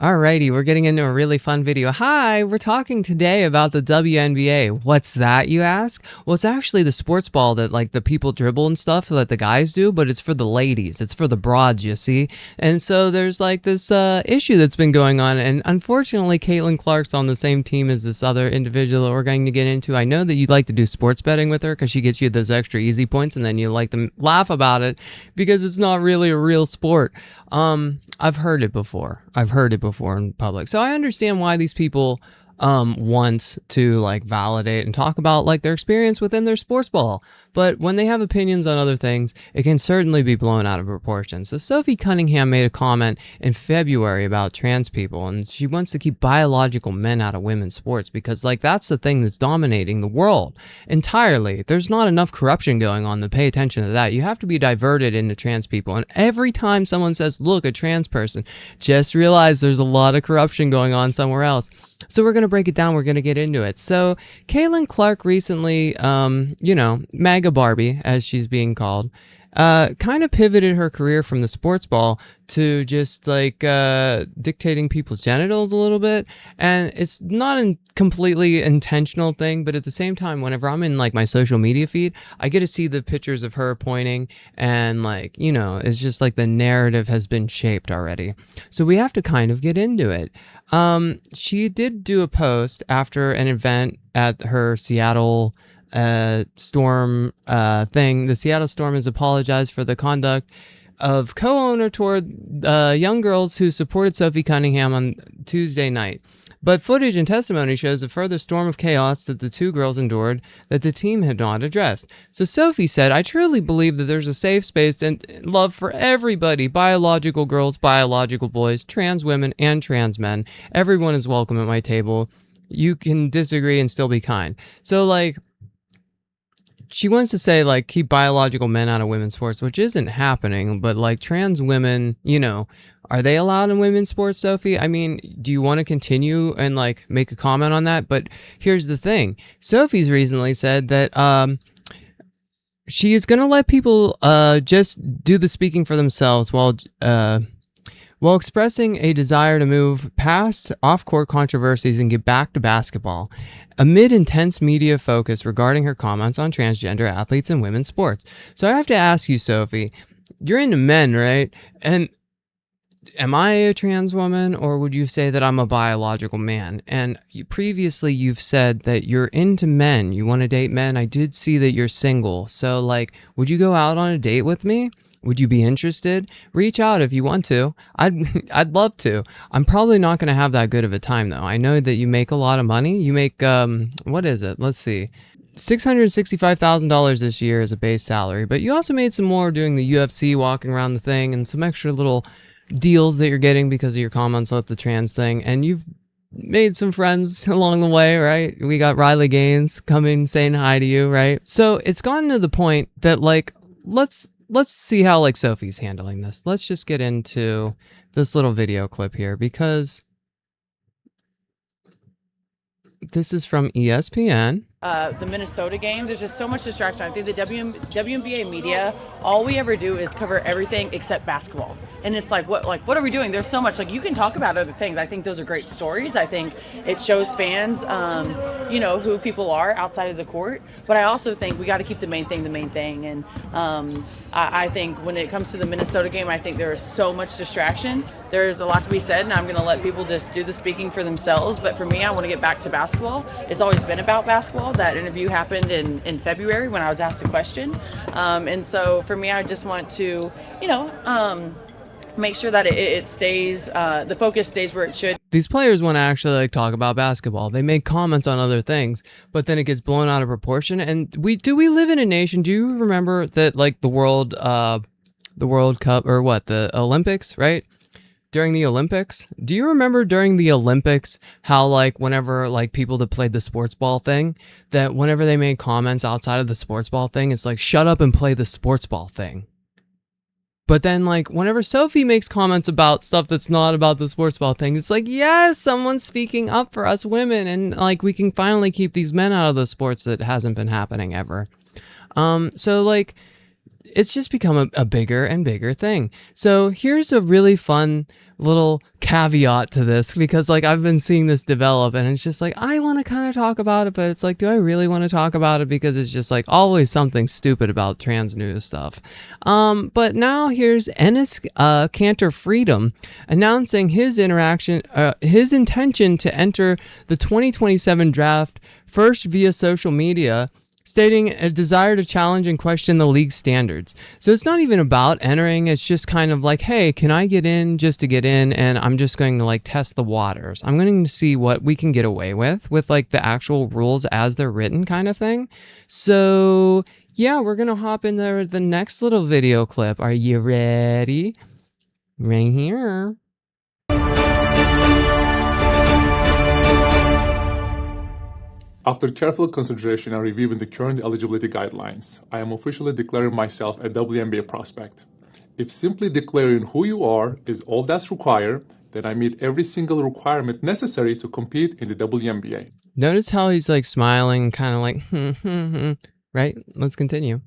Alrighty, we're getting into a really fun video. Hi, we're talking today about the WNBA. What's that, you ask? Well, it's actually the sports ball that like the people dribble and stuff that the guys do, but it's for the ladies. It's for the broads, you see. And so there's like this issue that's been going on, and unfortunately, Caitlin Clark's on the same team as this other individual that we're going to get into. I know that you'd like to do sports betting with her because she gets you those extra easy points, and then you like to laugh about it because it's not really a real sport. I've heard it before. I've heard it before in public. So I understand why these people want to like validate and talk about like their experience within their sports ball. But when they have opinions on other things, it can certainly be blown out of proportion. So Sophie Cunningham made a comment in February about trans people, and she wants to keep biological men out of women's sports because like that's the thing that's dominating the world entirely. There's not enough corruption going on to pay attention to that. You have to be diverted into trans people. And every time someone says, look, a trans person, just realize there's a lot of corruption going on somewhere else. So we're going to break it down. We're going to get into it. So Caitlin Clark recently, MAGA Barbie, as she's being called, kind of pivoted her career from the sports ball to just like dictating people's genitals a little bit. And it's not a completely intentional thing, but at the same time, whenever I'm in like my social media feed, I get to see the pictures of her pointing, and like, it's just like the narrative has been shaped already. So we have to kind of get into it. She did do a post after an event at her Seattle Storm thing. The Seattle Storm has apologized for the conduct of co-owner toward young girls who supported Sophie Cunningham on Tuesday night. But footage and testimony shows a further storm of chaos that the two girls endured that the team had not addressed. So Sophie said, I truly believe that there's a safe space and love for everybody, biological girls, biological boys, trans women, and trans men. Everyone is welcome at my table. You can disagree and still be kind. So like, she wants to say like keep biological men out of women's sports, which isn't happening, but like trans women, are they allowed in women's sports, Sophie? I mean, do you want to continue and like make a comment on that? But here's the thing. Sophie's recently said that she is going to let people just do the speaking for themselves while expressing a desire to move past off-court controversies and get back to basketball, amid intense media focus regarding her comments on transgender athletes in women's sports. So I have to ask you, Sophie, you're into men, right? And am I a trans woman, or would you say that I'm a biological man? And previously you've said that you're into men. You want to date men. I did see that you're single. So like, would you go out on a date with me? Would you be interested? Reach out if you want to. I'd love to. I'm probably not going to have that good of a time though. I know that you make a lot of money. You make what is it? Let's see. $665,000 this year as a base salary, but you also made some more doing the UFC, walking around the thing, and some extra little deals that you're getting because of your comments on the trans thing, and you've made some friends along the way, right? We got Riley Gaines coming saying hi to you, right? So it's gotten to the point that like, let's see how like Sophie's handling this. Let's just get into this little video clip here because this is from ESPN. The Minnesota game, there's just so much distraction. I think the WNBA media, all we ever do is cover everything except basketball. And it's like, what are we doing? There's so much, like, you can talk about other things. I think those are great stories. I think it shows fans, who people are outside of the court. But I also think we got to keep the main thing. And I think when it comes to the Minnesota game, I think there is so much distraction. There's a lot to be said, and I'm going to let people just do the speaking for themselves. But for me, I want to get back to basketball. It's always been about basketball. That interview happened in February when I was asked a question. And so for me, I just want to, make sure that it stays, the focus stays where it should. These players want to actually like talk about basketball. They make comments on other things, but then it gets blown out of proportion. And we live in a nation? Do you remember that like the World Cup or the Olympics, right? During the Olympics, do you remember during the Olympics how like whenever like people that played the sports ball thing, that whenever they made comments outside of the sports ball thing, it's like, shut up and play the sports ball thing. But then like whenever Sophie makes comments about stuff that's not about the sports ball thing, it's like, yes, someone's speaking up for us women, and like we can finally keep these men out of the sports that hasn't been happening ever. So like, it's just become a bigger and bigger thing. So here's a really fun little caveat to this, because like I've been seeing this develop, and it's just like I want to kind of talk about it, but it's like, do I really want to talk about it? Because it's just like always something stupid about trans news stuff. But now here's Ennis Cantor Freedom announcing his intention to enter the 2027 draft first via social media, stating a desire to challenge and question the league standards. So it's not even about entering, it's just kind of like, hey, can I get in just to get in, and I'm just going to like test the waters. I'm going to see what we can get away with like the actual rules as they're written kind of thing. So yeah, we're going to hop in there with the next little video clip. Are you ready? Right here. After careful consideration and reviewing the current eligibility guidelines, I am officially declaring myself a WNBA prospect. If simply declaring who you are is all that's required, then I meet every single requirement necessary to compete in the WNBA. Notice how he's like smiling, kind of like, right? Let's continue.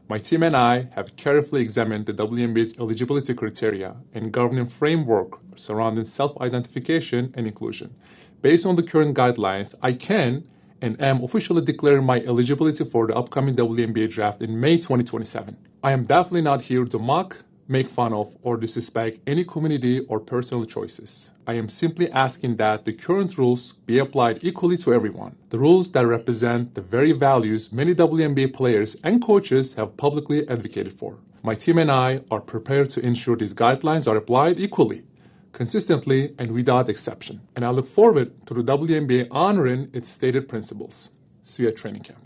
My team and I have carefully examined the WNBA's eligibility criteria and governing framework surrounding self-identification and inclusion. Based on the current guidelines, I can and am officially declaring my eligibility for the upcoming WNBA draft in May 2027. I am definitely not here to mock, make fun of, or disrespect any community or personal choices. I am simply asking that the current rules be applied equally to everyone. The rules that represent the very values many WNBA players and coaches have publicly advocated for. My team and I are prepared to ensure these guidelines are applied equally, consistently, and without exception. And I look forward to the WNBA honoring its stated principles. See you at training camp.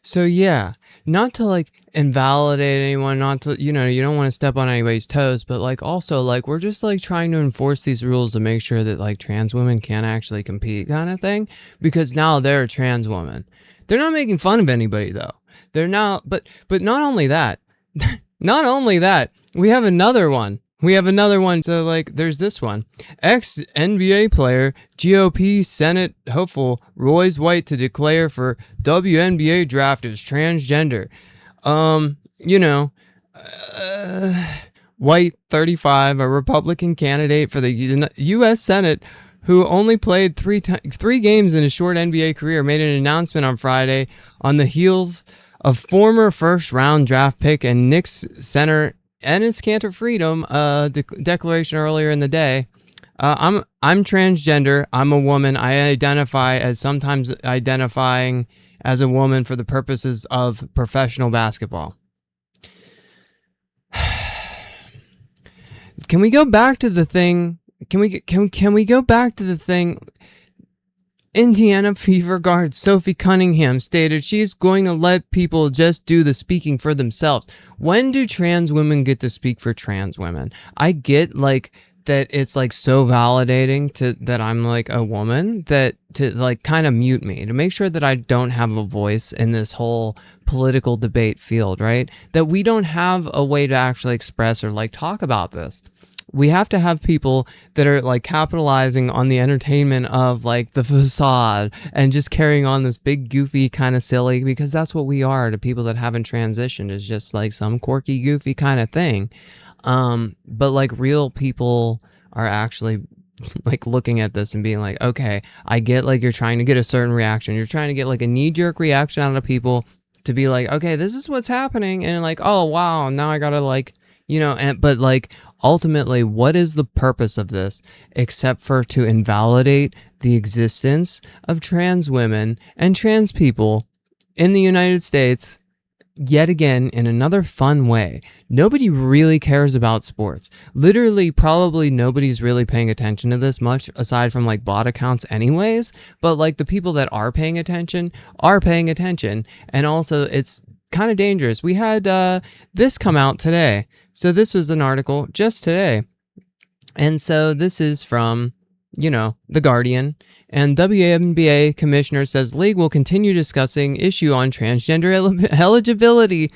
So yeah, not to like invalidate anyone, not to, you don't want to step on anybody's toes, but like also like we're just like trying to enforce these rules to make sure that like trans women can actually compete kind of thing, because now they're a trans woman. They're not making fun of anybody though. They're now, but not only that, we have another one. So like there's this one. Ex-NBA player, GOP Senate hopeful Royce White to declare for WNBA draft as transgender. White, 35, a Republican candidate for the U.S. Senate who only played three games in his short NBA career, made an announcement on Friday on the heels of former first-round draft pick and Knicks center Ennis Cantor Freedom declaration earlier in the day. I'm transgender. I'm a woman. I identify as sometimes identifying as a woman for the purposes of professional basketball. Can we go back to the thing? Can we go back to the thing? Indiana Fever guard Sophie Cunningham stated she's going to let people just do the speaking for themselves. When do trans women get to speak for trans women? I get like that it's like so validating that I'm like a woman that to like kind of mute me to make sure that I don't have a voice in this whole political debate field, right? That we don't have a way to actually express or like talk about this. We have to have people that are like capitalizing on the entertainment of like the facade and just carrying on this big goofy kind of silly, because that's what we are to people that haven't transitioned, is just like some quirky goofy kind of thing. But like real people are actually like looking at this and being like, okay, I get like you're trying to get a certain reaction. You're trying to get like a knee-jerk reaction out of people to be like, okay, this is what's happening. And like, oh, wow, now I gotta like, but like ultimately, what is the purpose of this except for to invalidate the existence of trans women and trans people in the United States yet again in another fun way? Nobody really cares about sports. Literally, probably nobody's really paying attention to this much aside from like bot accounts anyways, but like the people that are paying attention. And also it's kind of dangerous. We had this come out today. So this was an article just today. And so this is from, The Guardian, and WNBA commissioner says league will continue discussing issue on transgender eligibility.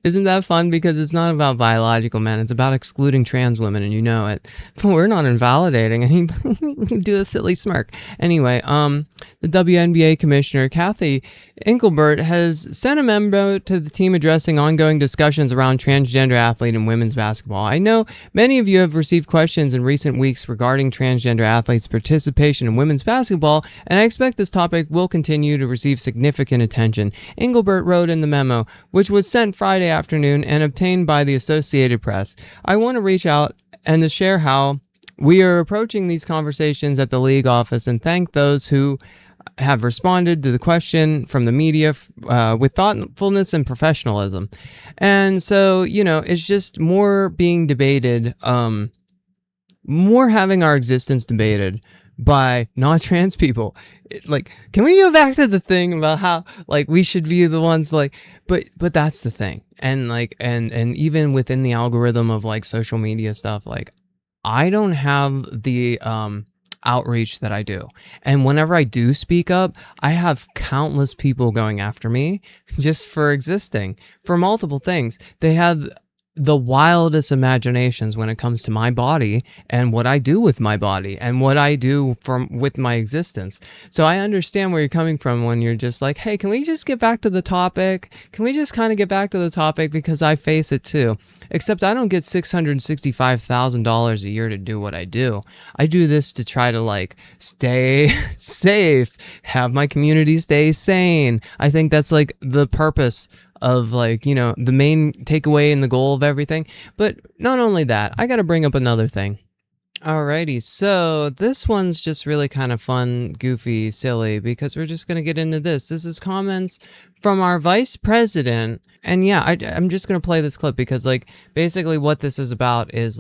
Isn't that fun? Because it's not about biological men, it's about excluding trans women, and you know it. But we're not invalidating anybody. Do a silly smirk. Anyway, the WNBA commissioner, Kathy Engelbert, has sent a memo to the team addressing ongoing discussions around transgender athlete in women's basketball. I know many of you have received questions in recent weeks regarding transgender athletes' participation in women's basketball, and I expect this topic will continue to receive significant attention. Engelbert wrote in the memo, which was sent Friday afternoon and obtained by the Associated Press. I want to reach out and to share how we are approaching these conversations at the league office and thank those who have responded to the question from the media with thoughtfulness and professionalism. And so, it's just more being debated, more having our existence debated by non-trans people. Can we go back to the thing about how we should be the ones but that's the thing. And and even within the algorithm of social media stuff, I don't have the outreach that I do. And whenever I do speak up, I have countless people going after me just for existing for multiple things. They have the wildest imaginations when it comes to my body and what I do with my body and what I do with my existence. So I understand where you're coming from when you're just like, hey, can we just get back to the topic? Can we just kind of get back to the topic? Because I face it too. Except I don't get $665,000 a year to do what I do. I do this to try to stay safe, have my community stay sane. I think that's the purpose of the main takeaway and the goal of everything. But not only that, I got to bring up another thing. Alrighty, so this one's just really kind of fun, goofy, silly, because we're just going to get into this. This is comments from our vice president. And yeah, I'm just going to play this clip because basically what this is about is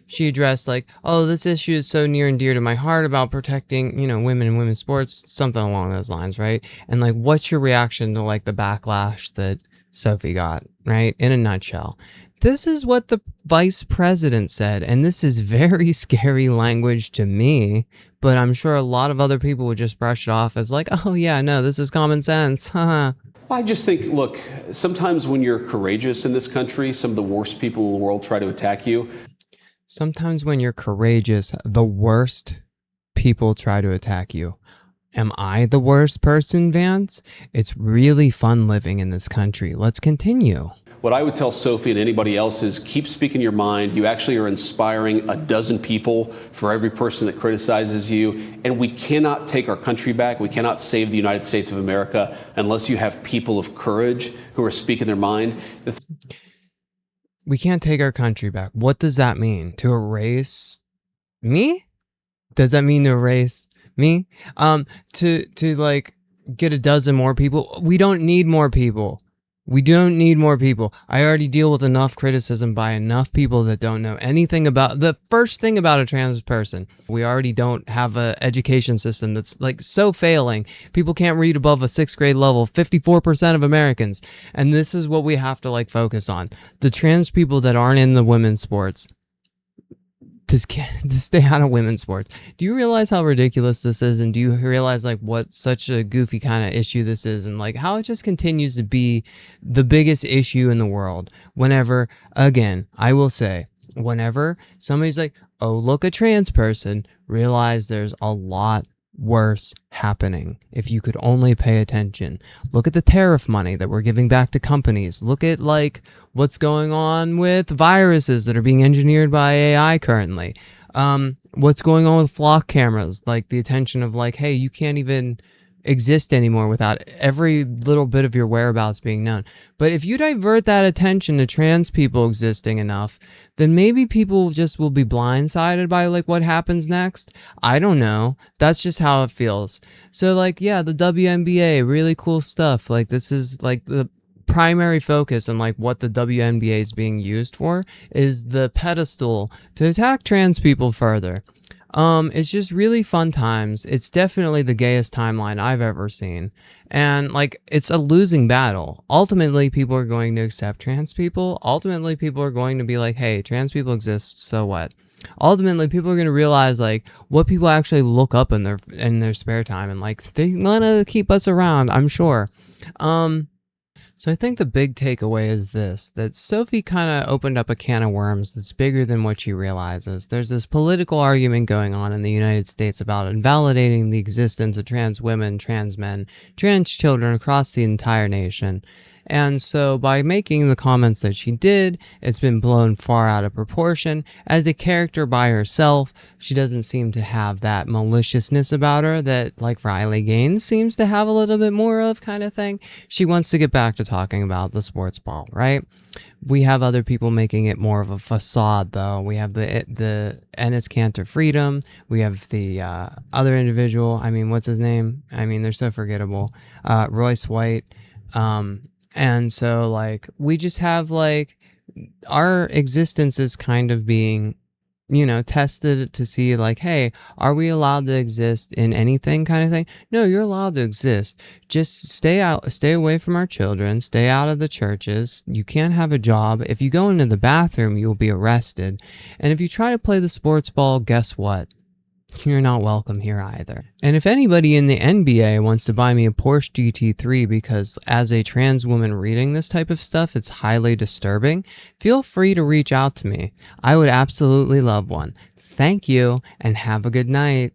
she addressed oh, this issue is so near and dear to my heart about protecting, women in women's sports, something along those lines, right? And what's your reaction to the backlash that Sophie got, right? In a nutshell. This is what the vice president said, and this is very scary language to me, but I'm sure a lot of other people would just brush it off as oh yeah, no, this is common sense, haha. I just think, look, sometimes when you're courageous in this country, some of the worst people in the world try to attack you. Sometimes when you're courageous, the worst people try to attack you. Am I the worst person, Vance? It's really fun living in this country. Let's continue. What I would tell Sophie and anybody else is keep speaking your mind. You actually are inspiring a dozen people for every person that criticizes you. And we cannot take our country back. We cannot save the United States of America unless you have people of courage who are speaking their mind. We can't take our country back. What does that mean? To erase me? Does that mean to erase me? To get a dozen more people? We don't need more people. We don't need more people. I already deal with enough criticism by enough people that don't know anything about the first thing about a trans person. We already don't have an education system that's so failing. People can't read above a 6th grade level, 54% of Americans. And this is what we have to focus on. The trans people that aren't in the women's sports. To stay out of women's sports. Do you realize how ridiculous this is? And do you realize what such a goofy kind of issue this is? And how it just continues to be the biggest issue in the world. Whenever, again, I will say, whenever somebody's oh, look, a trans person, realize there's a lot worse happening if you could only pay attention. Look at the tariff money that we're giving back to companies. Look at what's going on with viruses that are being engineered by AI currently. What's going on with flock cameras, the attention of hey, you can't even exist anymore without every little bit of your whereabouts being known. But if you divert that attention to trans people existing enough, then maybe people just will be blindsided by what happens next. I don't know. That's just how it feels. So yeah, the WNBA, really cool stuff. This is the primary focus and what the WNBA is being used for is the pedestal to attack trans people further. It's just really fun times. It's definitely the gayest timeline I've ever seen. And it's a losing battle. Ultimately, people are going to accept trans people. Ultimately, people are going to be hey, trans people exist, so what? ultimately people are going to realize like what people actually look up in their spare time, and like they want to keep us around, I'm sure. So I think the big takeaway is this, that Sophie kind of opened up a can of worms that's bigger than what she realizes. There's this political argument going on in the United States about invalidating the existence of trans women, trans men, trans children across the entire nation. And so by making the comments that she did, it's been blown far out of proportion. As a character by herself, she doesn't seem to have that maliciousness about her that like Riley Gaines seems to have a little bit more of, kind of thing. She wants to get back to talking about the sports ball, right? We have other people making it more of a facade, though. We have the Ennis Cantor Freedom. We have the other individual. I mean, what's his name? I mean, they're so forgettable. Royce White. And so, like, we just have, like, our existence is kind of being, tested to see, like, hey, are we allowed to exist in anything, kind of thing? No, you're allowed to exist. Just stay away from our children, stay out of the churches. You can't have a job. If you go into the bathroom, you'll be arrested. And if you try to play the sports ball, guess what? You're not welcome here either. And if anybody in the NBA wants to buy me a Porsche GT3 because as a trans woman reading this type of stuff, it's highly disturbing, feel free to reach out to me. I would absolutely love one. Thank you and have a good night.